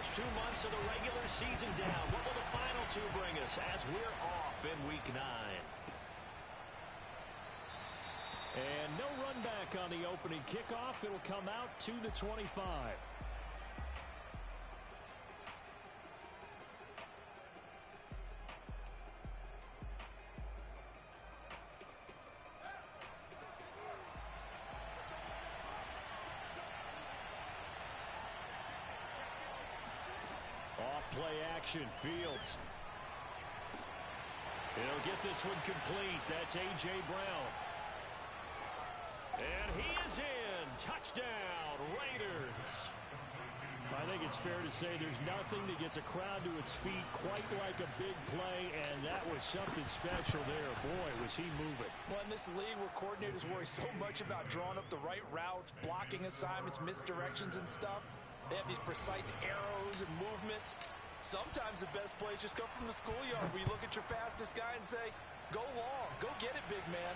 first 2 months of the regular season down. What will the final two bring us as we're off in Week 9? And no run back on the opening kickoff. It'll come out to the 25. Off-play action, Fields. He'll get this one complete. That's A.J. Brown. And he is in. Touchdown, Raiders. I think it's fair to say there's nothing that gets a crowd to its feet quite like a big play, and that was something special there. Boy, was he moving. Well, in this league where coordinators worry so much about drawing up the right routes, blocking assignments, misdirections and stuff, they have these precise arrows and movements. Sometimes the best plays just come from the schoolyard where you look at your fastest guy and say, go long, go get it, big man.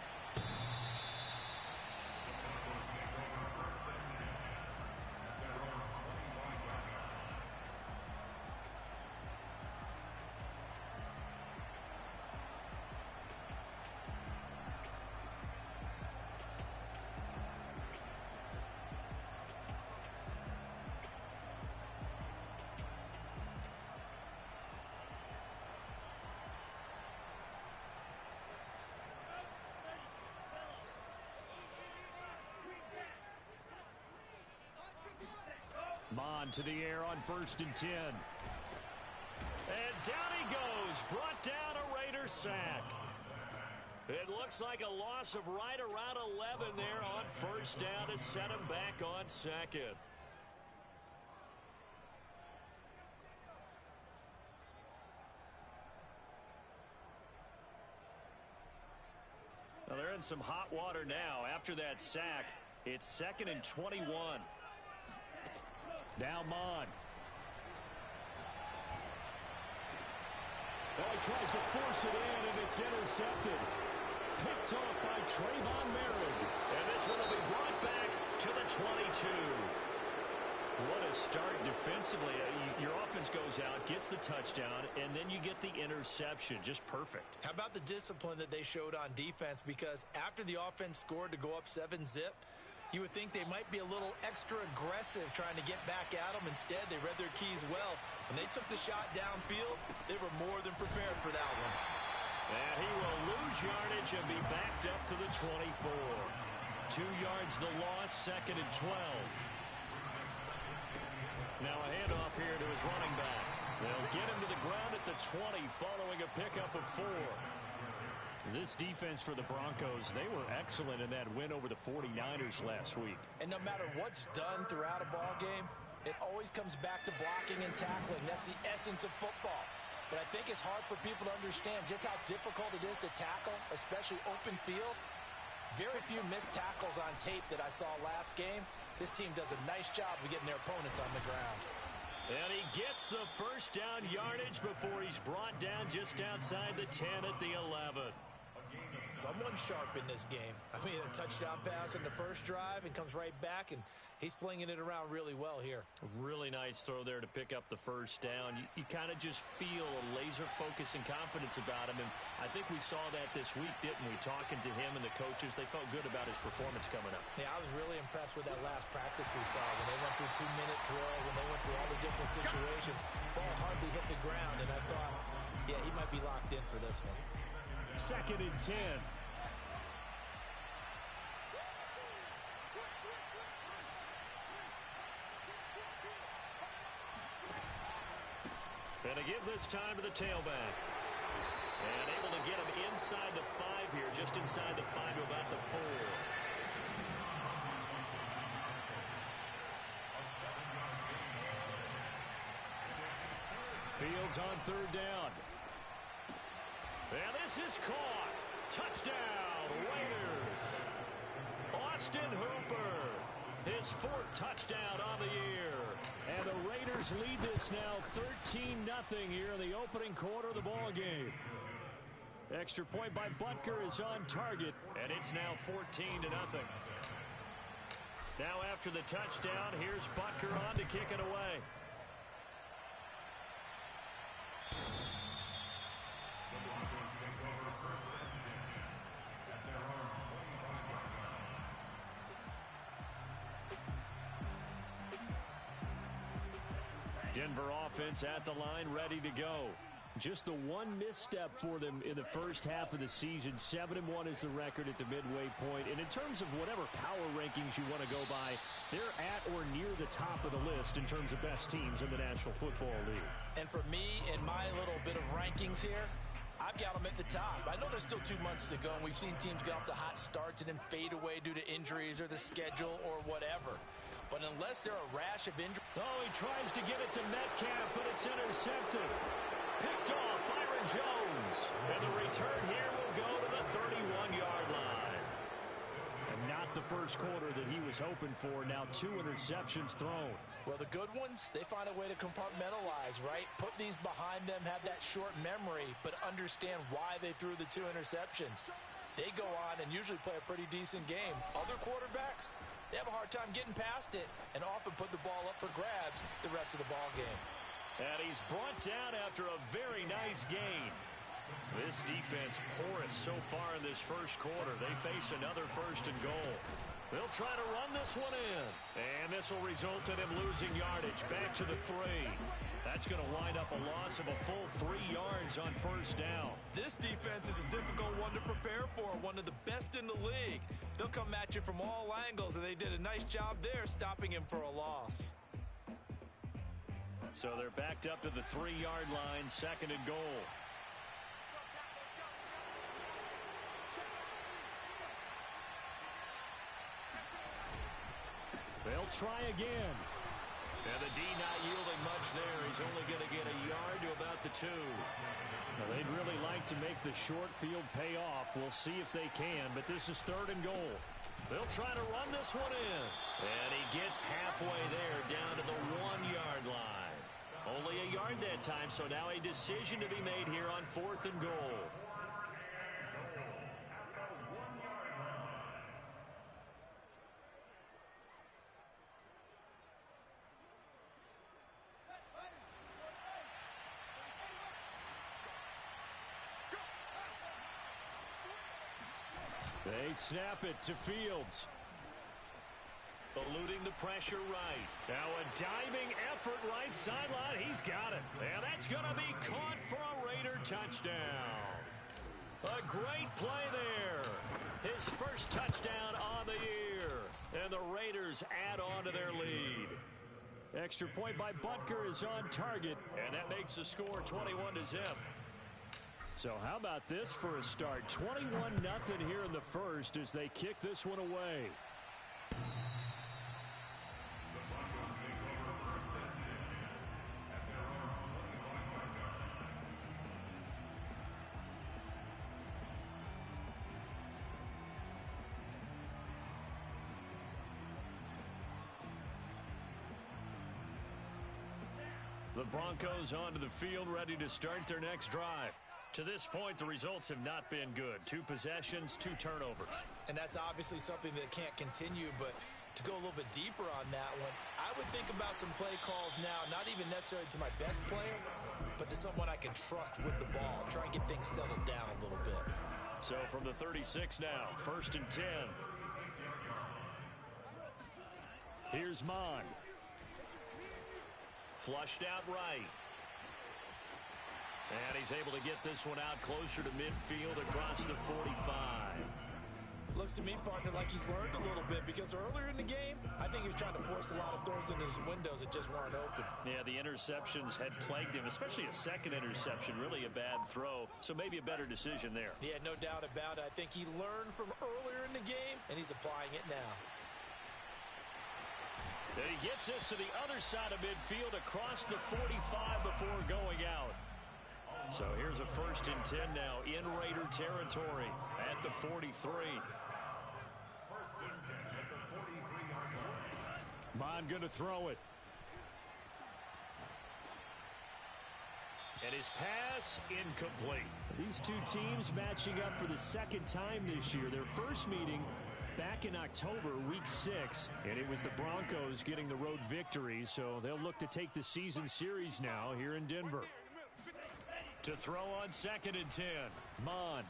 Mon to the air on 1st and 10. And down he goes. Brought down a Raider sack. It looks like a loss of right around 11 there on 1st down to set him back on 2nd. Well, they're in some hot water now. After that sack, it's 2nd and 21. Now Mon. Well, he tries to force it in, and it's intercepted. Picked off by Trayvon Merritt. And this one will be brought back to the 22. What a start defensively. Your offense goes out, gets the touchdown, and then you get the interception. Just perfect. How about the discipline that they showed on defense? Because after the offense scored to go up 7-zip, you would think they might be a little extra aggressive trying to get back at them. Instead, they read their keys well. When they took the shot downfield, they were more than prepared for that one. And he will lose yardage and be backed up to the 24. 2 yards the loss, 2nd and 12. Now a handoff here to his running back. They'll get him to the ground at the 20 following a pickup of 4. This defense for the Broncos, they were excellent in that win over the 49ers last week. And no matter what's done throughout a ball game, it always comes back to blocking and tackling. That's the essence of football. But I think it's hard for people to understand just how difficult it is to tackle, especially open field. Very few missed tackles on tape that I saw last game. This team does a nice job of getting their opponents on the ground. And he gets the first down yardage before he's brought down just outside the 10 at the 11. Someone sharp in this game. I mean, a touchdown pass in the first drive and comes right back, and he's flinging it around really well here. A really nice throw there to pick up the first down. You kind of just feel a laser focus and confidence about him, and I think we saw that this week, didn't we? Talking to him and the coaches, they felt good about his performance coming up. Yeah, I was really impressed with that last practice we saw when they went through 2-minute drill, when they went through all the different situations. Ball hardly hit the ground, and I thought, yeah, he might be locked in for this one. 2nd and 10. And to give this time to the tailback. And able to get him inside the 5 here, just inside the 5 to about the 4. Fields on 3rd down. And this is caught. Touchdown, Raiders. Austin Hooper, his 4th touchdown on the year. And the Raiders lead this now 13-0 here in the opening quarter of the ball game. Extra point by Butker is on target. And it's now 14-0. Now after the touchdown, here's Butker on to kick it away. Denver offense at the line, ready to go. Just the one misstep for them in the first half of the season. 7-1 is the record at the midway point. And in terms of whatever power rankings you want to go by, they're at or near the top of the list in terms of best teams in the National Football League. And for me, in my little bit of rankings here, I've got them at the top. I know there's still 2 months to go, and we've seen teams get off to hot starts and then fade away due to injuries or the schedule or whatever. But unless there are a rash of injuries... Oh, he tries to get it to Metcalf, but it's intercepted. Picked off Byron Jones. And the return here will go to the 31-yard line. And not the first quarter that he was hoping for. Now 2 interceptions thrown. Well, the good ones, they find a way to compartmentalize, right? Put these behind them, have that short memory, but understand why they threw the 2 interceptions. They go on and usually play a pretty decent game. Other quarterbacks, they have a hard time getting past it and often put the ball up for grabs the rest of the ball game. And he's brought down after a very nice gain. This defense porous so far in this first quarter. They face another 1st and goal. They'll try to run this one in. And this will result in him losing yardage. Back to the 3. That's going to wind up a loss of a full 3 yards on 1st down. This defense is a difficult one to prepare for. One of the best in the league. They'll come at you from all angles, and they did a nice job there stopping him for a loss. So they're backed up to the 3-yard line, 2nd and goal. They'll try again. And the D not yielding much there. He's only going to get a yard to about the 2. Well, they'd really like to make the short field pay off. We'll see if they can, but this is 3rd and goal. They'll try to run this one in. And he gets halfway there down to the 1-yard line. Only a yard that time, so now a decision to be made here on 4th and goal. They snap it to Fields. Eluding the pressure right. Now a diving effort right sideline. He's got it. And that's going to be caught for a Raider touchdown. A great play there. His first touchdown on the year. And the Raiders add on to their lead. Extra point by Butker is on target. And that makes the score 21-0. So how about this for a start? 21-0 here in the first as they kick this one away. The Broncos onto the field, ready to start their next drive. To this point, the results have not been good. 2 possessions, 2 turnovers. And that's obviously something that can't continue, but to go a little bit deeper on that one, I would think about some play calls now, not even necessarily to my best player, but to someone I can trust with the ball. Try and get things settled down a little bit. So from the 36 now, 1st and 10. Here's Mond. Flushed out right. And he's able to get this one out closer to midfield across the 45. Looks to me, partner, like he's learned a little bit because earlier in the game, I think he was trying to force a lot of throws into his windows that just weren't open. Yeah, the interceptions had plagued him, especially a second interception, really a bad throw. So maybe a better decision there. Yeah, no doubt about it. I think he learned from earlier in the game, and he's applying it now. And he gets this to the other side of midfield across the 45 before going out. So here's a 1st and 10 now in Raider territory at the 43. Mond going to throw it. And his pass incomplete. These 2 teams matching up for the 2nd time this year. Their first meeting back in October, week 6, and it was the Broncos getting the road victory, so they'll look to take the season series now here in Denver. To throw on 2nd and 10. Mond.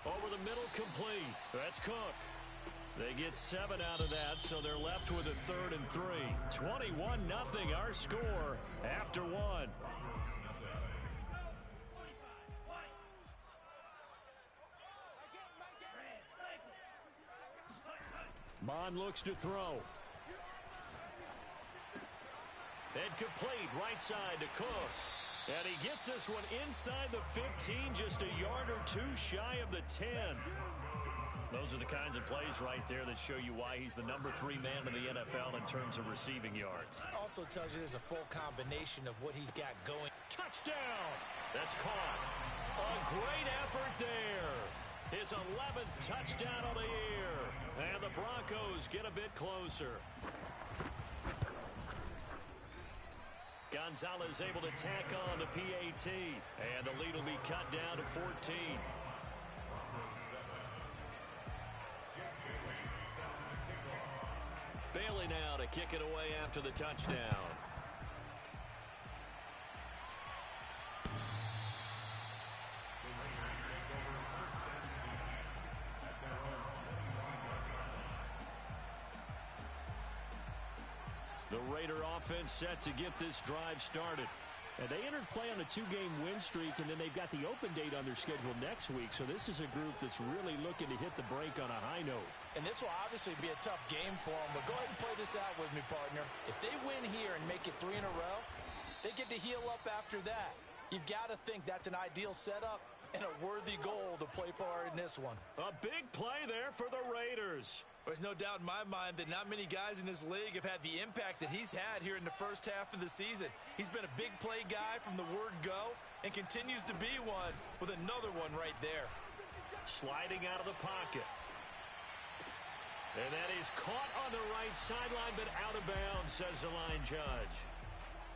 Over the middle, complete. That's Cook. They get 7 out of that, so they're left with a 3rd and 3. 21-0 our score after 1. Mond looks to throw. And complete right side to Cook. And he gets this one inside the 15, just a yard or 2 shy of the 10. Those are the kinds of plays right there that show you why he's the number 3 man in the NFL in terms of receiving yards. Also tells you there's a full combination of what he's got going. Touchdown! That's caught. A great effort there. His 11th touchdown of the year. And the Broncos get a bit closer. Gonzalez able to tack on the PAT. And the lead will be cut down to 14. Bailey now to kick it away after the touchdown. The Raider offense set to get this drive started. And they entered play on a 2-game win streak, and then they've got the open date on their schedule next week. So this is a group that's really looking to hit the break on a high note. And this will obviously be a tough game for them, but go ahead and play this out with me, partner. If they win here and make it 3 in a row, they get to heal up after that. You've got to think that's an ideal setup and a worthy goal to play for in this one. A big play there for the Raiders. There's no doubt in my mind that not many guys in this league have had the impact that he's had here in the first half of the season. He's been a big play guy from the word go and continues to be one with another one right there. Sliding out of the pocket. And that is caught on the right sideline, but out of bounds, says the line judge.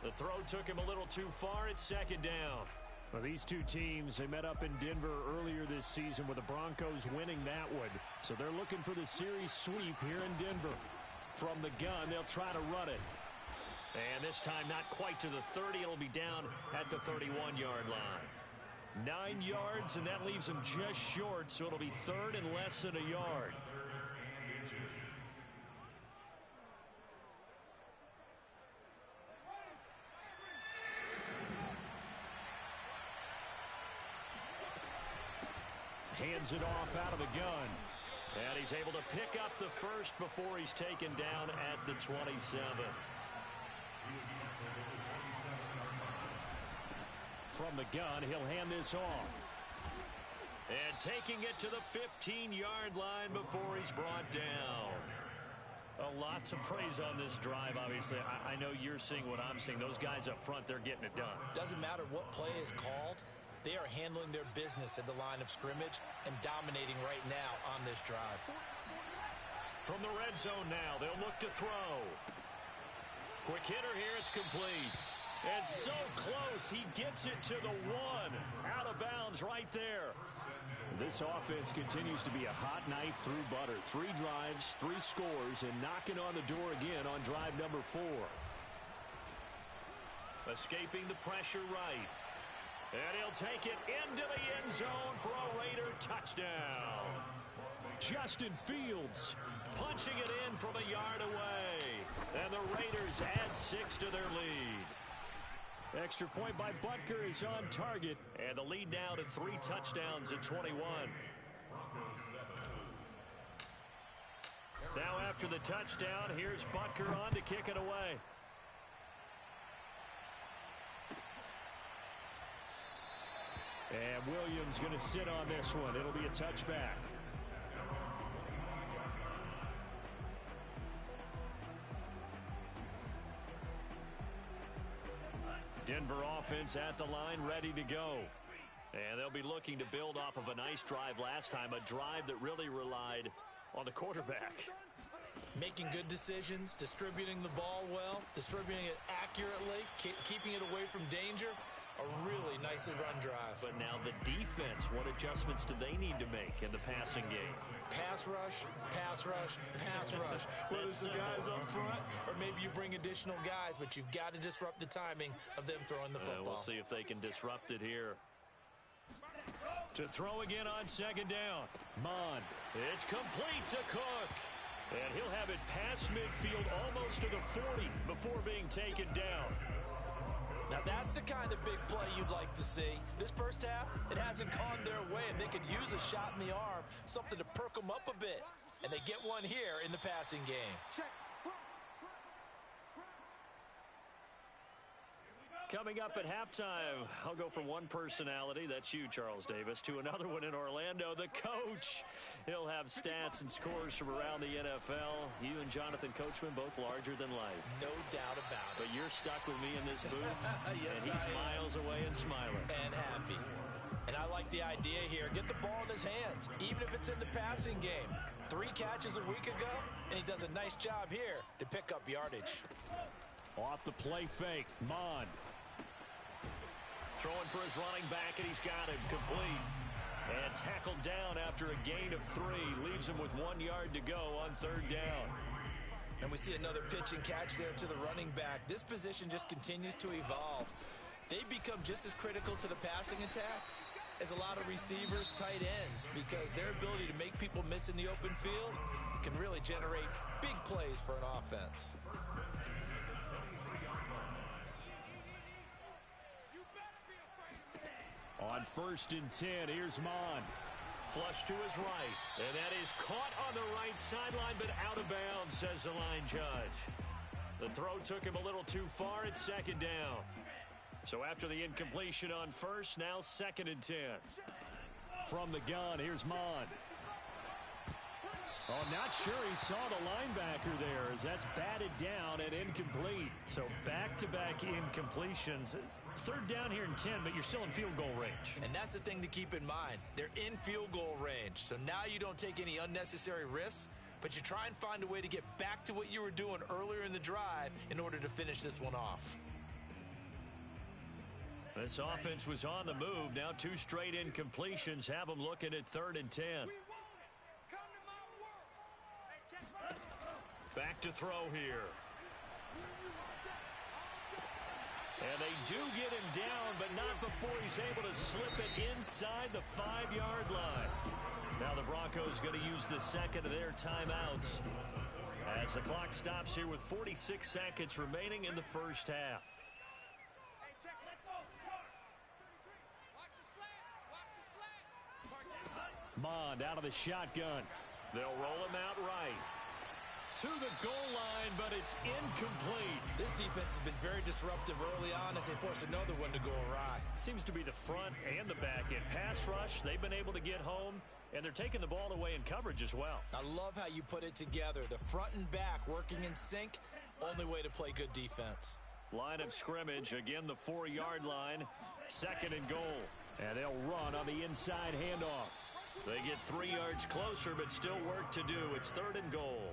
The throw took him a little too far. It's 2nd down. Well, these two teams, they met up in Denver earlier this season with the Broncos winning that one. So they're looking for the series sweep here in Denver. From the gun, they'll try to run it. And this time not quite to the 30. It'll be down at the 31-yard line. 9 yards, and that leaves them just short, so it'll be 3rd and less than a yard. Hands it off out of the gun. And he's able to pick up the first before he's taken down at the 27. From the gun, he'll hand this off. And taking it to the 15-yard line before he's brought down. Lots of praise on this drive, obviously. I know you're seeing what I'm seeing. Those guys up front, they're getting it done. Doesn't matter what play is called. They are handling their business at the line of scrimmage and dominating right now on this drive. From the red zone now, they'll look to throw. Quick hitter here, it's complete. And so close, he gets it to the 1. Out of bounds right there. This offense continues to be a hot knife through butter. 3 drives, 3 scores, and knocking on the door again on drive number 4. Escaping the pressure right. And he'll take it into the end zone for a Raider touchdown. Justin Fields punching it in from a yard away. And the Raiders add 6 to their lead. Extra point by Butker is on target. And the lead now to 3 touchdowns at 21. Now after the touchdown, here's Butker on to kick it away. And Williams going to sit on this one. It'll be a touchback. Denver offense at the line, ready to go. And they'll be looking to build off of a nice drive last time, a drive that really relied on the quarterback. Making good decisions, distributing the ball well, distributing it accurately, keeping it away from danger. A really nicely run drive. But now the defense, what adjustments do they need to make in the passing game? Pass rush, pass rush, pass rush. Whether it's the guys up front or maybe you bring additional guys, but you've got to disrupt the timing of them throwing the football. We'll see if they can disrupt it here. To throw again on second down. Mond. It's complete to Cook. And he'll have it past midfield almost to the 40 before being taken down. Now that's the kind of big play you'd like to see. This first half, it hasn't gone their way, and they could use a shot in the arm, something to perk them up a bit. And they get one here in the passing game. Coming up at halftime, I'll go from one personality, that's you, Charles Davis, to another one in Orlando, the coach. He'll have stats and scores from around the NFL. You and Jonathan Coachman, both larger than life. No doubt about it. But you're stuck with me in this booth, yes, and he's miles away and smiling. And happy. And I like the idea here. Get the ball in his hands, even if it's in the passing game. 3 catches a week ago, and he does a nice job here to pick up yardage. Off the play fake, Mond. Throwing for his running back, and he's got him complete. And tackled down after a gain of 3. Leaves him with 1 yard to go on third down. And we see another pitch and catch there to the running back. This position just continues to evolve. They become just as critical to the passing attack as a lot of receivers, tight ends, because their ability to make people miss in the open field can really generate big plays for an offense. On 1st and 10, here's Mond. Flush to his right. And that is caught on the right sideline, but out of bounds, says the line judge. The throw took him a little too far at second down. So after the incompletion on first, now 2nd and 10. From the gun, here's Mond. Oh, not sure he saw the linebacker there as that's batted down and incomplete. So back-to-back incompletions. 3rd down here and 10, but you're still in field goal range. And that's the thing to keep in mind. They're in field goal range. So now you don't take any unnecessary risks, but you try and find a way to get back to what you were doing earlier in the drive in order to finish this one off. This offense was on the move. Now 2 straight incompletions have them looking at 3rd and 10. Back to throw here. And they do get him down, but not before he's able to slip it inside the 5-yard line. Now the Broncos going to use the second of their timeouts as the clock stops here with 46 seconds remaining in the first half. Mond out of the shotgun. They'll roll him out right. To the goal line, but it's incomplete. This defense has been very disruptive early on as they force another one to go awry. Seems to be the front and the back end. Pass rush, they've been able to get home, and they're taking the ball away in coverage as well. I love how you put it together. The front and back working in sync, only way to play good defense. Line of scrimmage, again the 4-yard line, 2nd and goal. And they'll run on the inside handoff. They get 3 yards closer, but still work to do. It's 3rd and goal.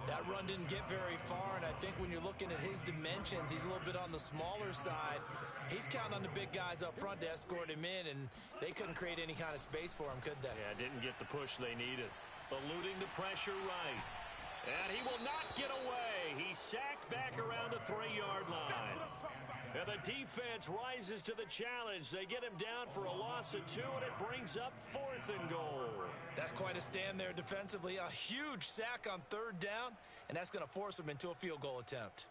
That run didn't get very far, and I think when you're looking at his dimensions, he's a little bit on the smaller side. He's counting on the big guys up front to escort him in, and they couldn't create any kind of space for him, could they? Yeah, didn't get the push they needed. Eluding the pressure right. And he will not get away. He's sacked back around the 3-yard line. And the defense rises to the challenge. They get him down for a loss of 2, and it brings up 4th and goal. That's quite a stand there defensively. A huge sack on 3rd down, and that's going to force him into a field goal attempt.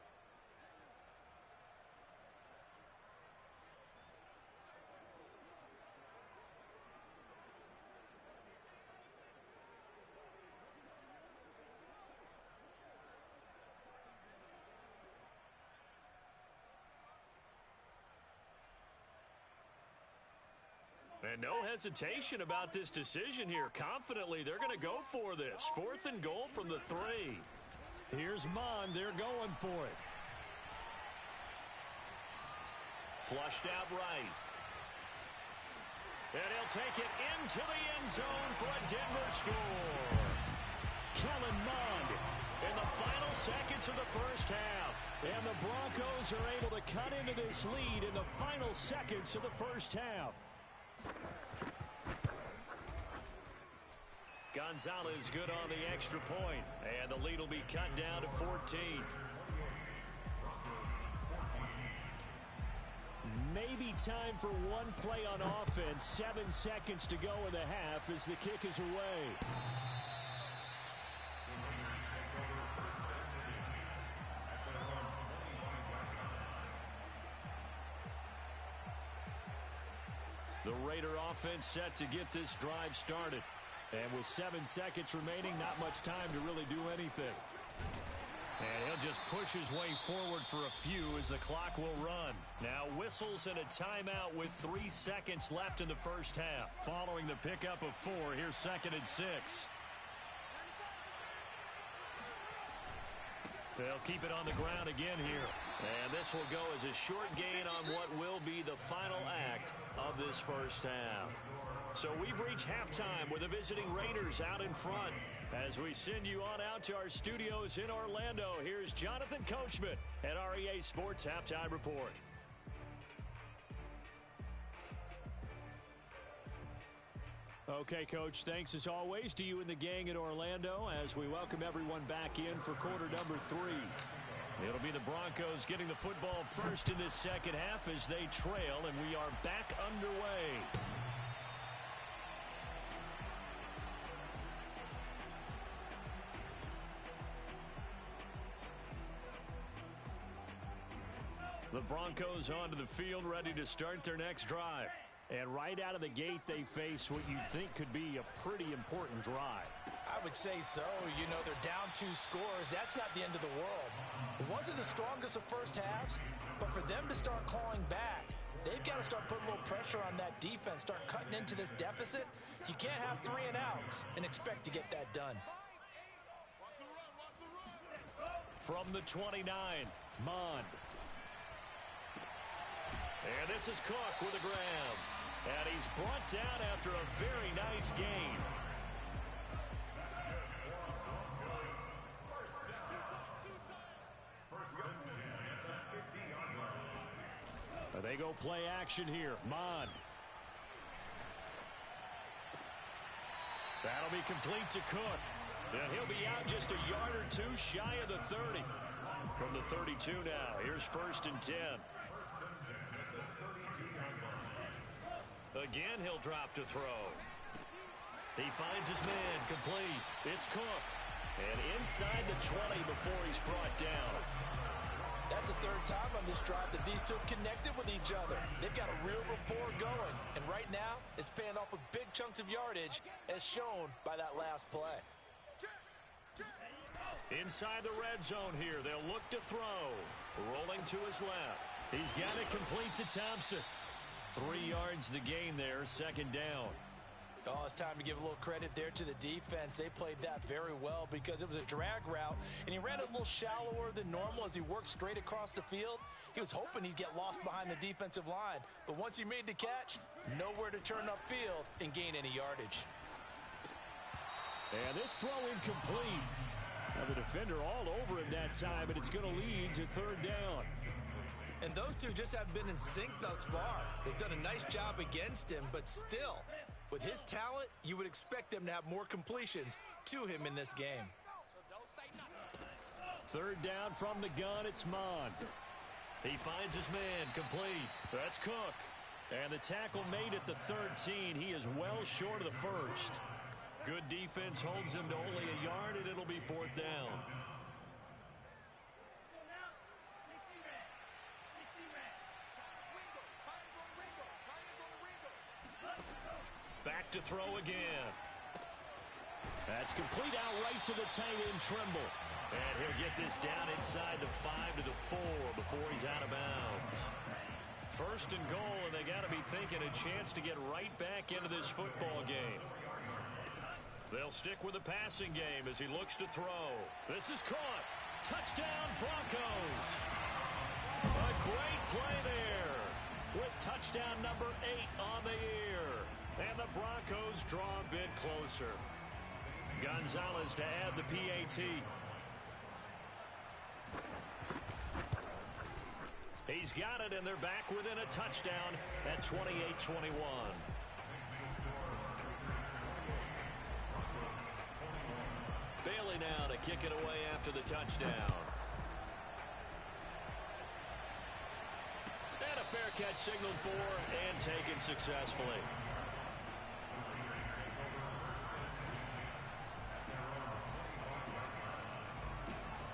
And no hesitation about this decision here. Confidently, they're going to go for this. 4th and goal from the 3. Here's Mond. They're going for it. Flushed out right. And he'll take it into the end zone for a Denver score. Kellen Mond In the final seconds of the first half. And the Broncos are able to cut into this lead in the final seconds of the first half. Gonzalez good on the extra point, and the lead will be cut down to 14. Maybe time for one play on offense. 7 seconds to go in the half as the kick is away. The Raider offense set to get this drive started. And with 7 seconds remaining, not much time to really do anything. And he'll just push his way forward for a few as the clock will run. Now whistles and a timeout with 3 seconds left in the first half. Following the pickup of 4, here's 2nd and 6. They'll keep it on the ground again here. And this will go as a short gain on what will be the final act of this first half. So we've reached halftime with the visiting Raiders out in front. As we send you on out to our studios in Orlando, here's Jonathan Coachman at REA Sports Halftime Report. Okay, Coach, thanks as always to you and the gang in Orlando as we welcome everyone back in for quarter number 3. It'll be the Broncos getting the football first in this second half as they trail, and we are back underway. The Broncos onto the field, ready to start their next drive. And right out of the gate, they face what you'd think could be a pretty important drive. I would say so. You know, they're down 2 scores. That's not the end of the world. It wasn't the strongest of first halves, but for them to start clawing back, they've got to start putting a little pressure on that defense, start cutting into this deficit. You can't have 3 and outs and expect to get that done. From the 29, Mond. And this is Cook with a grab. And he's brought down after a very nice gain. They go play action here. Mond. That'll be complete to Cook. And he'll be out just a yard or 2 shy of the 30. From the 32 now, here's 1st and 10. Again, he'll drop to throw. He finds his man complete. It's Cook. And inside the 20 before he's brought down. That's the 3rd time on this drive that these two have connected with each other. They've got a real rapport going. And right now, it's paying off with big chunks of yardage, as shown by that last play. Inside the red zone here, they'll look to throw. Rolling to his left. He's got it complete to Thompson. 3 yards the gain there, 2nd down. Oh, it's time to give a little credit there to the defense. They played that very well because it was a drag route, and he ran a little shallower than normal as he worked straight across the field. He was hoping he'd get lost behind the defensive line, but once he made the catch, nowhere to turn upfield and gain any yardage. And this throw incomplete. Now the defender all over him that time, and it's going to lead to 3rd down. And those two just haven't been in sync thus far. They've done a nice job against him, but still, with his talent, you would expect them to have more completions to him in this game. 3rd down from the gun, it's Mond. He finds his man complete. That's Cook. And the tackle made at the 13. He is well short of the 1st. Good defense holds him to only a yard, and it'll be 4th down. Back to throw again. That's complete out right to the tight end, Trimble. And he'll get this down inside the 5 to the 4 before he's out of bounds. 1st and goal, and they got to be thinking a chance to get right back into this football game. They'll stick with the passing game as he looks to throw. This is caught. Touchdown, Broncos. A great play there with touchdown number 8 on the year. And the Broncos draw a bit closer. Gonzalez to add the PAT. He's got it, and they're back within a touchdown at 28-21. Bailey now to kick it away after the touchdown. And a fair fair catch signaled for and taken successfully.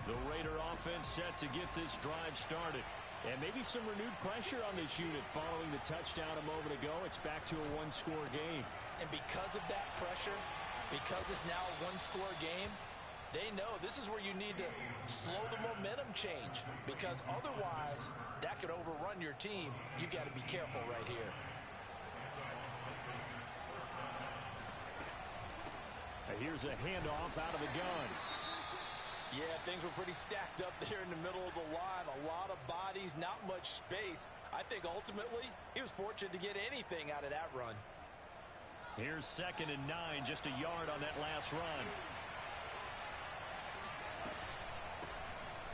The Raider offense set to get this drive started. And maybe some renewed pressure on this unit following the touchdown a moment ago. It's back to a one-score game. And because of that pressure, because it's now a one-score game, they know this is where you need to slow the momentum change, because otherwise that could overrun your team. You've got to be careful right here. Here's a handoff out of the gun. Yeah, things were pretty stacked up there in the middle of the line. A lot of bodies, not much space. I think ultimately he was fortunate to get anything out of that run. Here's 2nd and 9, just a yard on that last run.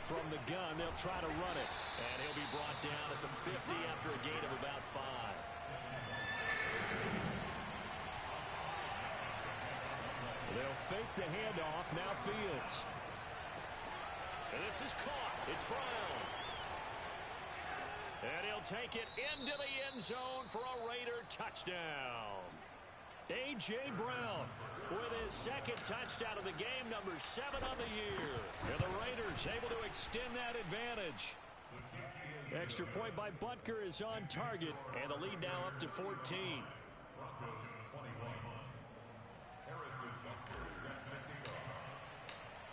From the gun, they'll try to run it. And he'll be brought down at the 50 after a gain of about 5. They'll fake the handoff, now Fields. And this is caught. It's Brown. And he'll take it into the end zone for a Raider touchdown. A.J. Brown with his 2nd touchdown of the game, number 7 on the year. And the Raiders able to extend that advantage. Extra point by Butker is on target, and the lead now up to 14.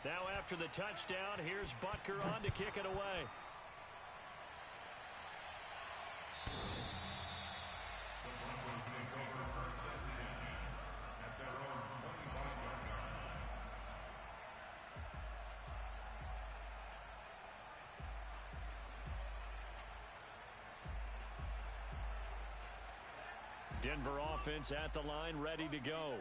Now after the touchdown, here's Butker on to kick it away. Denver offense at the line, ready to go.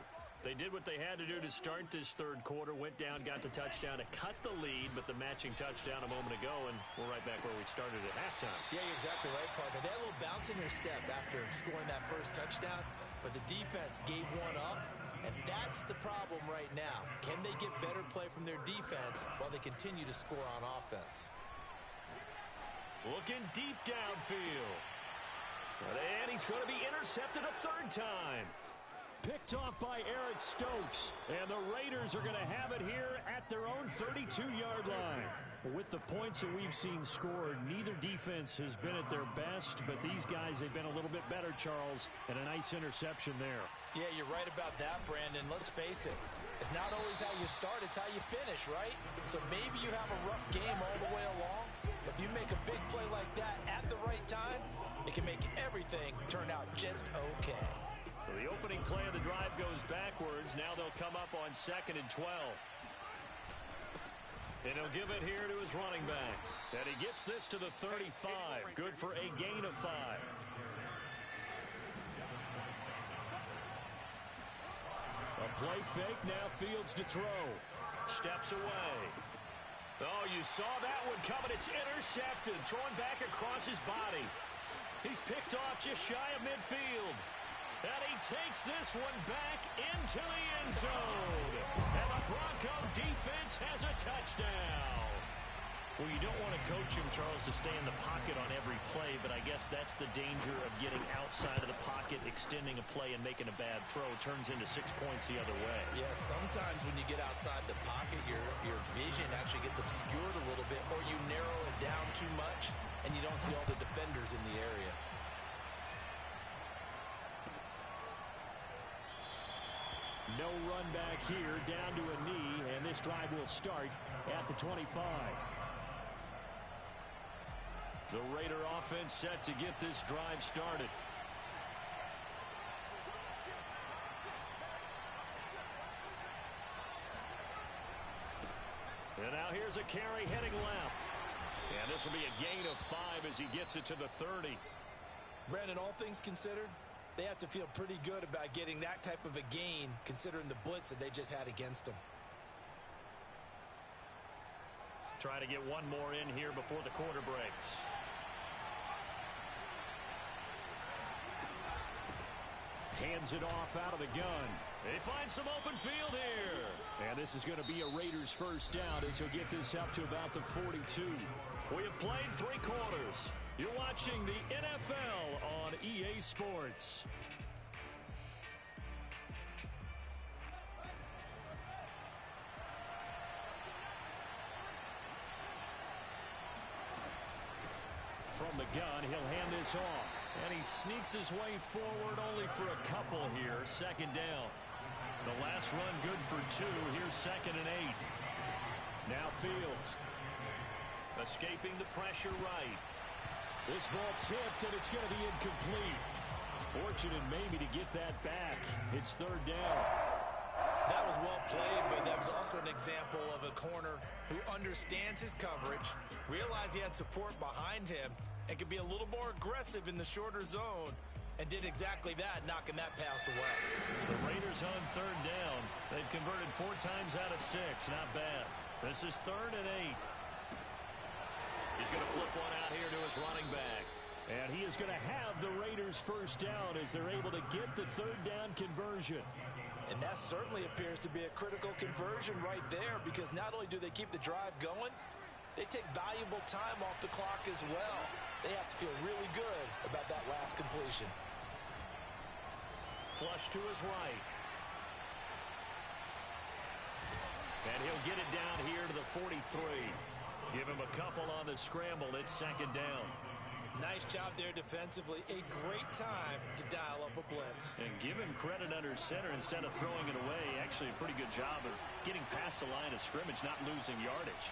They did what they had to do to start this third quarter. Went down, got the touchdown to cut the lead, but the matching touchdown a moment ago, and we're right back where we started at halftime. Yeah, you're exactly right, partner. They had a little bounce in their step after scoring that first touchdown, but the defense gave one up, and that's the problem right now. Can they get better play from their defense while they continue to score on offense? Looking deep downfield. And he's going to be intercepted a 3rd time. Picked off by Eric Stokes. And the Raiders are going to have it here at their own 32-yard line. With the points that we've seen scored, neither defense has been at their best, but these guys, they've been a little bit better, Charles, and a nice interception there. Yeah, you're right about that, Brandon. Let's face it. It's not always how you start, it's how you finish, right? So maybe you have a rough game all the way along, but if you make a big play like that at the right time, it can make everything turn out just okay. So the opening play of the drive goes backwards. Now they'll come up on 2nd and 12. And he'll give it here to his running back. And he gets this to the 35. Good for a gain of 5. A play fake, now Fields to throw. Steps away. Oh, you saw that one coming. It's intercepted. Thrown back across his body. He's picked off just shy of midfield. And he takes this one back into the end zone. And the Bronco defense has a touchdown. Well, you don't want to coach him, Charles, to stay in the pocket on every play, but I guess that's the danger of getting outside of the pocket, extending a play, and making a bad throw. Turns into 6 points the other way. Yeah, sometimes when you get outside the pocket, your vision actually gets obscured a little bit, or you narrow it down too much, and you don't see all the defenders in the area. No run back here, down to a knee, and this drive will start at the 25. The Raider offense set to get this drive started. And now here's a carry heading left. And this will be a gain of 5 as he gets it to the 30. Brandon, all things considered, they have to feel pretty good about getting that type of a gain considering the blitz that they just had against them. Try to get one more in here before the quarter breaks. hands it off out of the gun. They find some open field here. And this is going to be a Raiders first down as he'll get this up to about the 42. We have played 3 quarters. You're watching the NFL on EA Sports. From the gun, he'll hand this off. And he sneaks his way forward only for a couple here. Second down. The last run good for 2. Here's 2nd and 8. Now Fields. Escaping the pressure right. This ball tipped, and it's going to be incomplete. Fortunate maybe to get that back. It's 3rd down. That was well played, but that was also an example of a corner who understands his coverage, realized he had support behind him, and could be a little more aggressive in the shorter zone, and did exactly that, knocking that pass away. The Raiders on 3rd down. They've converted 4 times out of 6. Not bad. This is 3rd and 8. He's going to flip one out here to his running back. And he is going to have the Raiders first down as they're able to get the 3rd down conversion. And that certainly appears to be a critical conversion right there, because not only do they keep the drive going, they take valuable time off the clock as well. They have to feel really good about that last completion. Flush to his right. And he'll get it down here to the 43. Give him a couple on the scramble. It's 2nd down. Nice job there defensively. A great time to dial up a blitz. And give him credit under center instead of throwing it away. Actually a pretty good job of getting past the line of scrimmage, not losing yardage.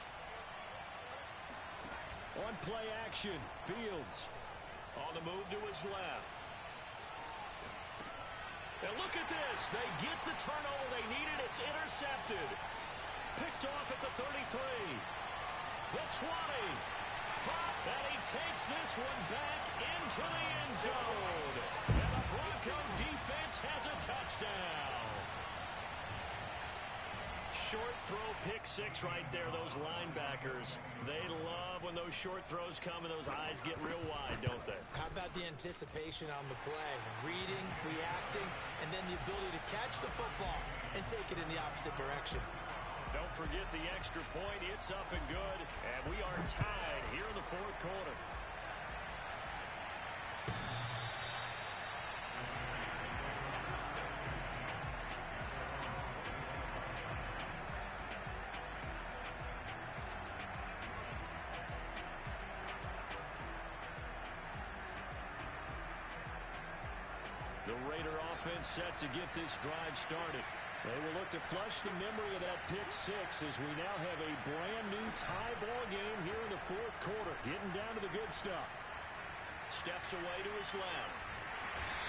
On play action, Fields. On the move to his left. And look at this. They get the turnover they needed. It's intercepted. Picked off at the 33. The 20. And he takes this one back into the end zone. And the Bronco defense has a touchdown. Short throw, pick 6 right there. Those linebackers, they love when those short throws come and those eyes get real wide, don't they? How about the anticipation on the play? Reading, reacting, and then the ability to catch the football and take it in the opposite direction. Don't forget the extra point. It's up and good. And we are tied here in the 4th quarter. The Raider offense set to get this drive started. They will look to flush the memory of that pick 6 as we now have a brand new tie ball game here in the 4th quarter. Getting down to the good stuff. Steps away to his left.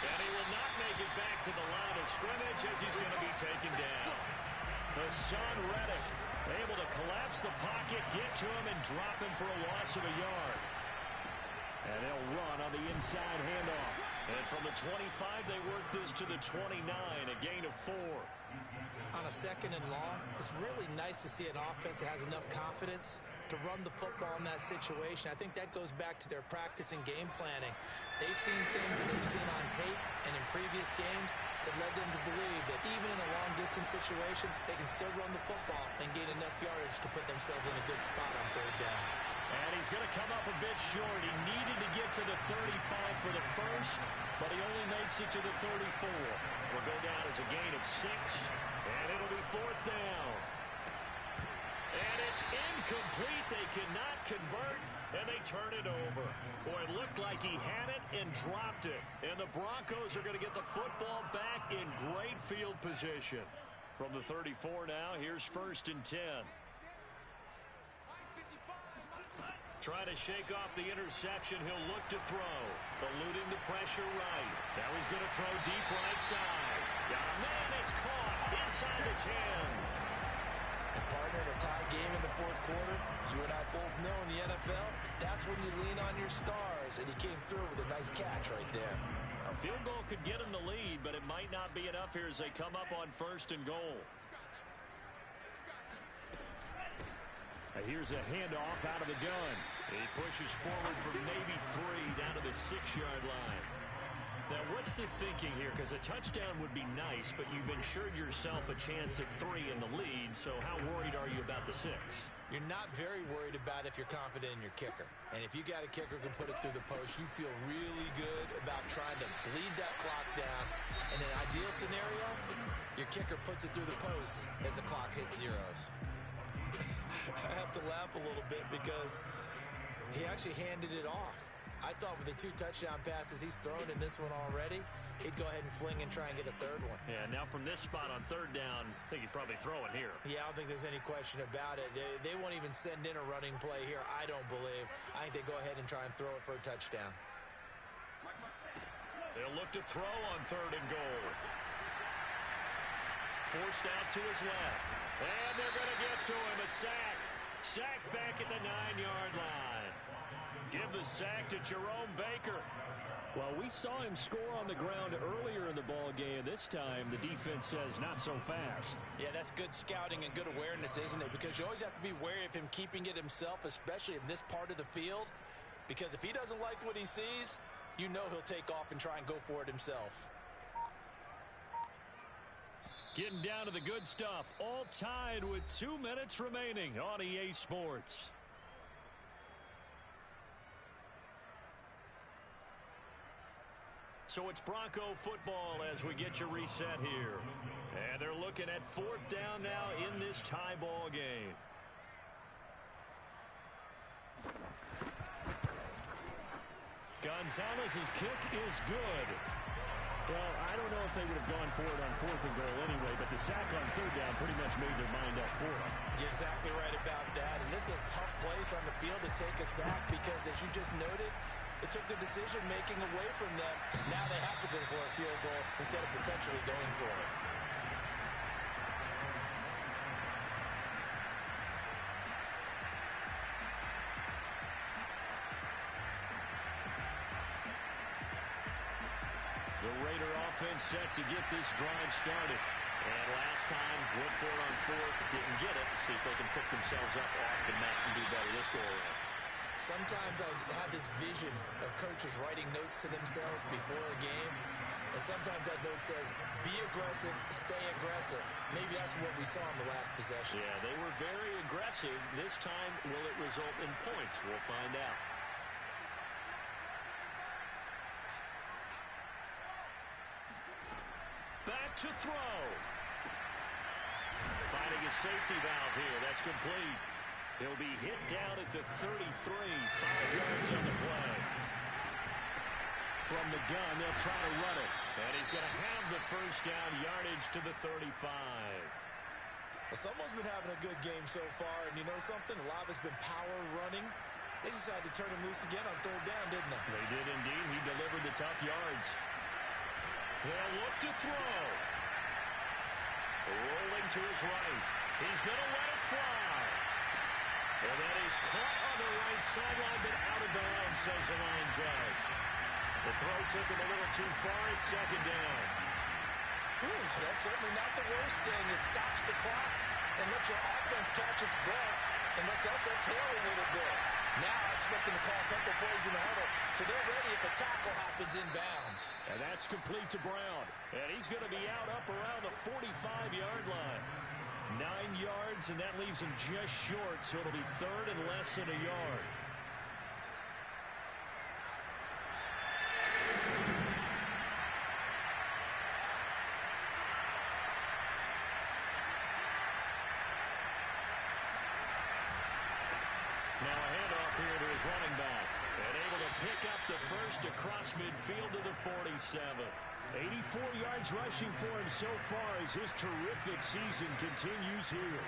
And he will not make it back to the line of scrimmage as he's going to be taken down. Hassan Reddick able to collapse the pocket, get to him, and drop him for a loss of a yard. And they'll run on the inside handoff. And from the 25, they work this to the 29, a gain of 4. On a 2nd and long, it's really nice to see an offense that has enough confidence to run the football in that situation. I think that goes back to their practice and game planning. They've seen things that they've seen on tape and in previous games that led them to believe that even in a long-distance situation, they can still run the football and gain enough yardage to put themselves in a good spot on 3rd down. And he's going to come up a bit short. He needed to get to the 35 for the first, but he only makes it to the 34. Will go down as a gain of 6, and it'll be 4th down. And it's incomplete. They cannot convert, and they turn it over. Boy, it looked like he had it and dropped it. And the Broncos are going to get the football back in great field position. From the 34 now, here's 1st and 10. Trying to shake off the interception. He'll look to throw. Eluding the pressure right. Now he's going to throw deep right side. Got a man. It's caught inside the 10. And partner, in a tie game in the 4th quarter, you and I both know in the NFL, that's when you lean on your stars. And he came through with a nice catch right there. A field goal could get him the lead, but it might not be enough here as they come up on 1st and goal. Here's a handoff out of the gun. He pushes forward from maybe 3 down to the 6-yard line. Now, what's the thinking here? Because a touchdown would be nice, but you've ensured yourself a chance at 3 in the lead, so how worried are you about the 6? You're not very worried about if you're confident in your kicker. And if you got a kicker who can put it through the post, you feel really good about trying to bleed that clock down. In an ideal scenario, your kicker puts it through the post as the clock hits zeros. I have to laugh a little bit because he actually handed it off. I thought with the 2 touchdown passes he's thrown in this one already, he'd go ahead and fling and try and get a 3rd one. Yeah, now from this spot on 3rd down, I think he'd probably throw it here. Yeah, I don't think there's any question about it. They won't even send in a running play here, I don't believe. I think they go ahead and try and throw it for a touchdown. They'll look to throw on 3rd and goal. Forced out to his left. And they're going to get to him. A sack. Sacked back at the 9-yard line. Give the sack to Jerome Baker. Well, we saw him score on the ground earlier in the ball game. This time, the defense says not so fast. Yeah, that's good scouting and good awareness, isn't it? Because you always have to be wary of him keeping it himself, especially in this part of the field. Because if he doesn't like what he sees, you know he'll take off and try and go for it himself. Getting down to the good stuff. All tied with 2 minutes remaining on EA Sports. So it's Bronco football as we get you reset here. And they're looking at 4th down now in this tie ball game. Gonzalez's kick is good. Well, I don't know if they would have gone for it on 4th and goal anyway, but the sack on 3rd down pretty much made their mind up for it. You're exactly right about that. And this is a tough place on the field to take a sack because, as you just noted, it took the decision-making away from them. Now they have to go for a field goal instead of potentially going for it. The Raider offense set to get this drive started. And last time, went for it on 4th, didn't get it. See if they can pick themselves up off the mat and do better this go-around. Sometimes I have this vision of coaches writing notes to themselves before a game. And sometimes that note says, be aggressive, stay aggressive. Maybe that's what we saw in the last possession. Yeah, they were very aggressive. This time, will it result in points? We'll find out. Back to throw. Finding a safety valve here. That's complete. He'll be hit down at the 33, 5 yards on the play. From the gun, they'll try to run it. And he's going to have the 1st down, yardage to the 35. Well, someone's been having a good game so far, and you know something? A lot of it's been power running. They decided to turn him loose again on 3rd down, didn't they? They did indeed. He delivered the tough yards. They'll look to throw. Rolling to his right. He's going to let it fly. And that is caught on the right sideline, but out of bounds, says the line judge. The throw took him a little too far. It's 2nd down. That's certainly not the worst thing. It stops the clock and lets your offense catch its breath and lets us exhale a little bit. Now I expect them to call a couple plays in the huddle, so they're ready if a tackle happens in bounds. And that's complete to Brown. And he's going to be out up around the 45-yard line. 9 yards, and that leaves him just short, so it'll be 3rd and less than a yard. Now a handoff here to his running back. And able to pick up the 1st across midfield to the 47. 84 yards rushing for him so far as his terrific season continues here.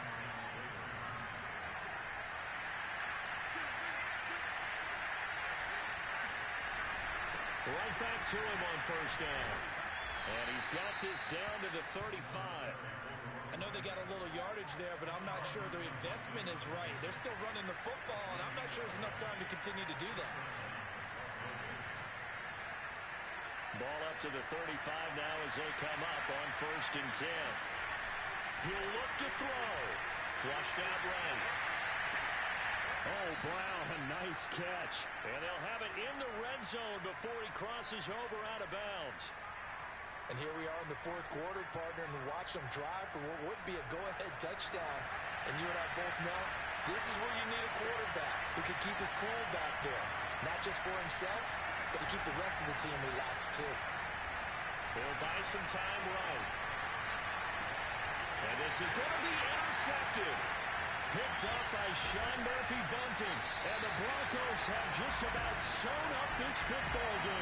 Right back to him on 1st down. And he's got this down to the 35. I know they got a little yardage there, but I'm not sure their investment is right. They're still running the football, and I'm not sure there's enough time to continue to do that. Ball up to the 35 now as they come up on 1st and 10. He'll look to throw. Flushed out right. Oh, Brown, a nice catch. And they'll have it in the red zone before he crosses over out of bounds. And here we are in the fourth quarter, partner, and watch them drive for what would be a go-ahead touchdown. And you and I both know this is where you need a quarterback who can keep his cool back there. Not just for himself, but to keep the rest of the team relaxed, too. He'll buy some time right. And this is going to be intercepted. Picked up by Sean Murphy-Bunting. And the Broncos have just about sewn up this football game.